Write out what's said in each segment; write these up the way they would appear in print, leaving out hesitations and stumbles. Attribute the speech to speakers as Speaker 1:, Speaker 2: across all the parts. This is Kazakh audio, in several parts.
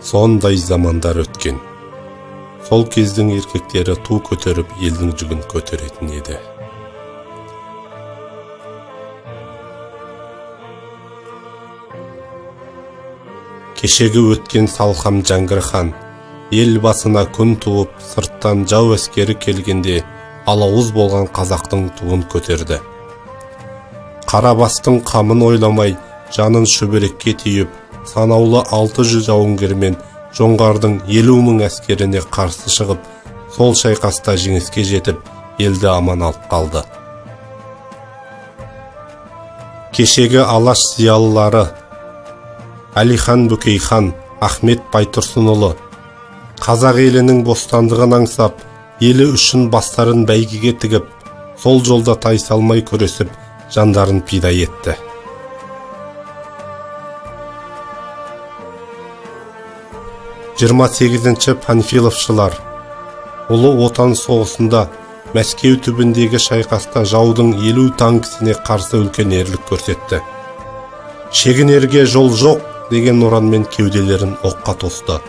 Speaker 1: Сондай замандар өткен. Сол кездің еркектері ту көтеріп, елдің жүгін көтеретін еді. Кешегі өткен салқам Жаңгырхан, ел басына күн туып, сырттан жау әскері келгенде, алауыз болған қазақтың туын көтерді. Қарабастың қамын ойламай, жанын шүберекке түйіп, санаулы 600 жауынгермен жоңғардың 50 мың әскеріне қарсы шығып, сол шайқаста жеңіске жетіп, елді аман алып қалды. Кешегі алаш зиялылары Әлихан Бөкейхан, Ахмет Байтұрсынұлы қазақ елінің бостандығын аңсап, елі үшін бастарын бәйгеге тігіп, сол жолда тайсалмай күресіп, жандарын пида етті. Жиырма 8-ші Панфиловшылар Ұлы Отан соғысында Мәскеу түбіндегі шайқаста жаудың 50 танкісіне қарсы үлкен ерлік көрсетті. Шегінерге жол жоқ деген ұранмен кеуделерін оққа тосты.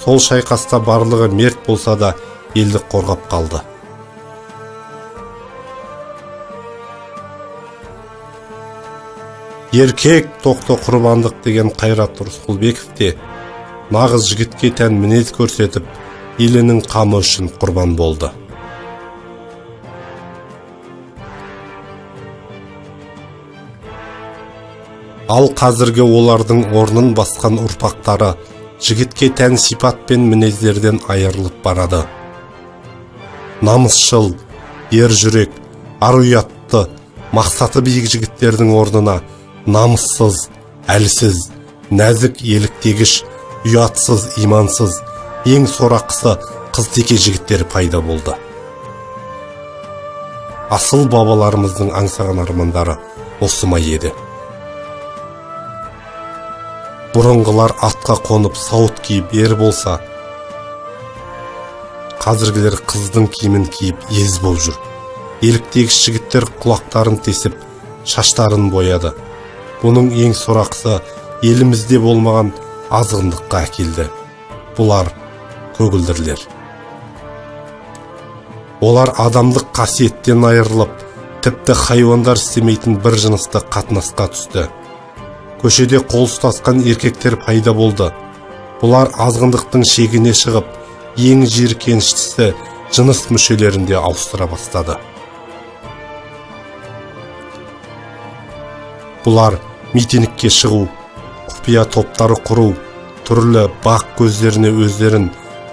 Speaker 1: Сол шайқаста барлығы мерт болса да елді қорғап қалды. Еркек тоқты құрбандық деген Қайрат Рысқұлбеков те нағыз жігітке тән мінез көрсетіп, елінің қамы үшін құрбан болды. Ал қазіргі олардың орнын басқан ұрпақтары жігітке тән сипат пен мінездерден айырылып барады. Намысшыл, ер жүрек, ар ұятты, мақсаты биік жігіттердің орнына намыссыз, әлсіз, нәзік еліктегіш, ұятсыз, имансыз, ең сорақысы қыз-теке жігіттер пайда болды. Асыл бабаларымыздың аңсаған армандары осы ма еді? Бұрынғылар атқа қонып сауыт киіп ер болса, қазіргілер қыздың киімін киіп ез болып жүр. Еліктегіш жігіттер құлақтарын тесіп, шаштарын бояды. Бұның ең сорақысы елімізде болмаған азғындыққа әкелді. Бұлар көгілдірлер. Олар адамдық қасиеттен айырылып, тіпті хайуандар істемейтін бір жынысты қатынасқа түсті. Көшеде қол ұстасқан еркектер пайда болды. Бұлар азғындықтың шегіне шығып, ең жиіркеніштісі жыныс мүшелерінде ауыстыра бастады. Бұлар митингке шығу, құпия топтары құру, түрлі бақ көздеріне өздерін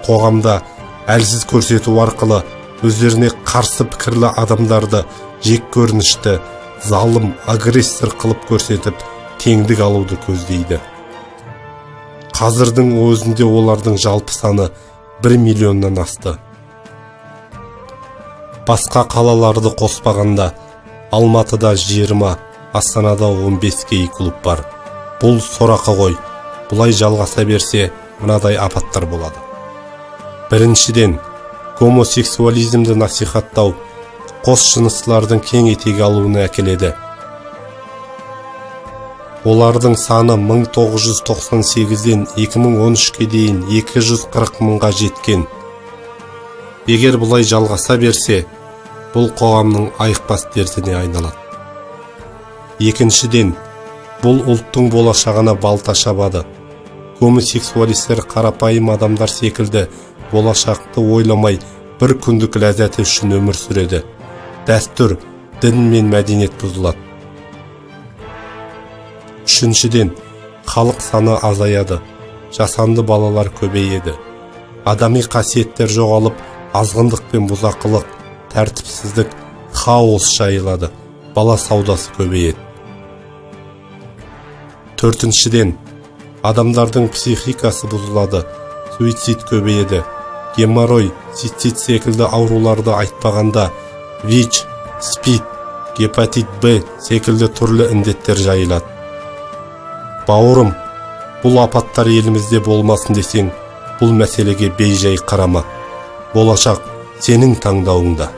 Speaker 1: қоғамда әлсіз көрсету арқылы өздеріне қарсы пікірлі адамдарды жек көрінішті, залым, агрессор қылып көрсетіп, теңдік алуды көздейді. Қазірдің өзінде олардың жалпы саны 1 миллионнан асты. Басқа қалаларды қоспағанда Алматыда 20, Астанада 15 кей клуб бар. Бұл сорақы ғой. Бұлай жалғаса берсе, мынадай апаттар болады. Біріншіден, гомосексуализмді насихаттау қос жыныстылардың кең етек алуына әкеледі. Олардың саны 1998-ден 2013-ке дейін 240 мыңға жеткен. Егер бұлай жалғаса берсе, бұл қоғамның айықпас дертіне айналады. Екіншіден, бұл ұлттың болашағына балта шабады. Гомосексуалистер қарапайым адамдар секілді болашақты ойламай бір күндік ләззаты үшін өмір сүреді. Дәстүр, дін мен мәдениет бұзылады. Үшіншіден, халық саны азаяды, жасанды балалар көбейеді. Адами қасиеттер жоғалып, азғындық пен бұзақылық, тәртіпсіздік, хаос жайылады, бала саудасы көбейеді. Төртіншіден, адамдардың психикасы бұзылады, суицид көбейеді. Геморрой, цистит секілді ауруларды айтпағанда, ВИЧ, СПИД, гепатит Б секілді түрлі індеттер жайылады. Бауырым, бұл апаттар елімізде болмасын десең, бұл мәселеге бейжай қарама. Болашақ сенің таңдауыңда.